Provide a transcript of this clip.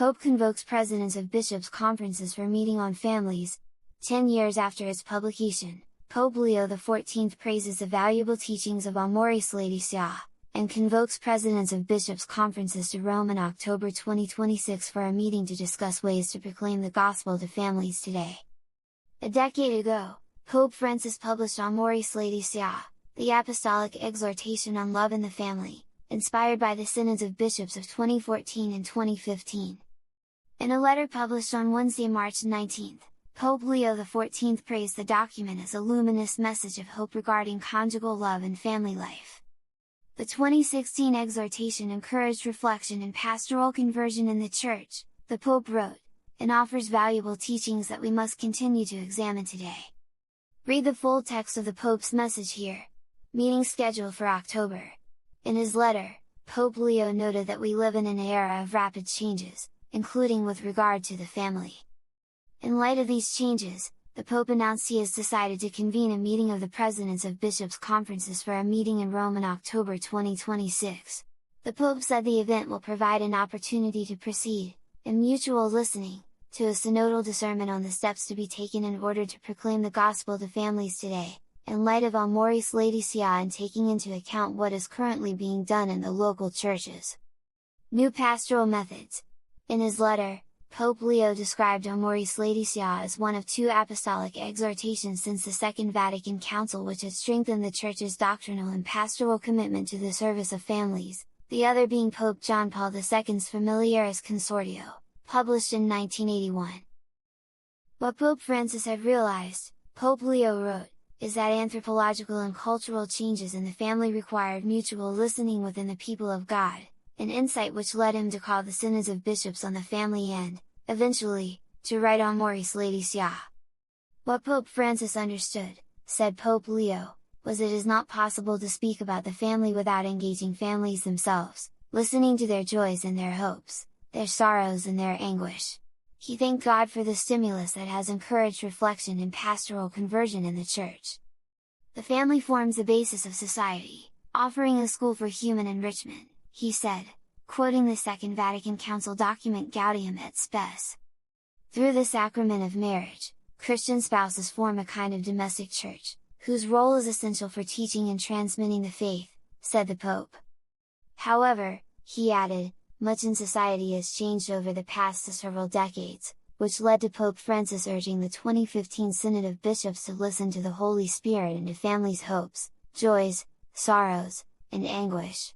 Pope convokes presidents of bishops' conferences for meeting on families. 10 years after its publication, Pope Leo XIV praises the valuable teachings of Amoris Laetitia, and convokes presidents of bishops' conferences to Rome in October 2026 for a meeting to discuss ways to proclaim the gospel to families today. A decade ago, Pope Francis published Amoris Laetitia, the apostolic exhortation on love in the family, inspired by the synods of bishops of 2014 and 2015. In a letter published on Wednesday, March 19, Pope Leo XIV praised the document as a luminous message of hope regarding conjugal love and family life. The 2016 exhortation encouraged reflection and pastoral conversion in the Church, the Pope wrote, and offers valuable teachings that we must continue to examine today. Read the full text of the Pope's message here. Meeting scheduled for October. In his letter, Pope Leo noted that we live in an era of rapid changes, including with regard to the family. In light of these changes, the Pope announced he has decided to convene a meeting of the presidents of bishops' conferences for a meeting in Rome in October 2026. The Pope said the event will provide an opportunity to proceed, in mutual listening, to a synodal discernment on the steps to be taken in order to proclaim the gospel to families today, in light of Amoris Laetitia and taking into account what is currently being done in the local churches. New pastoral methods. In his letter, Pope Leo described Amoris Laetitia as one of two apostolic exhortations since the Second Vatican Council which had strengthened the Church's doctrinal and pastoral commitment to the service of families, the other being Pope John Paul II's Familiaris Consortio, published in 1981. What Pope Francis had realized, Pope Leo wrote, is that anthropological and cultural changes in the family required mutual listening within the people of God, an insight which led him to call the synods of bishops on the family and, eventually, to write Amoris Laetitia. What Pope Francis understood, said Pope Leo, was it is not possible to speak about the family without engaging families themselves, listening to their joys and their hopes, their sorrows and their anguish. He thanked God for the stimulus that has encouraged reflection and pastoral conversion in the Church. The family forms the basis of society, offering a school for human enrichment, he said, quoting the Second Vatican Council document Gaudium et Spes. Through the sacrament of marriage, Christian spouses form a kind of domestic church, whose role is essential for teaching and transmitting the faith, said the Pope. However, he added, much in society has changed over the past several decades, which led to Pope Francis urging the 2015 Synod of Bishops to listen to the Holy Spirit and to families' hopes, joys, sorrows, and anguish.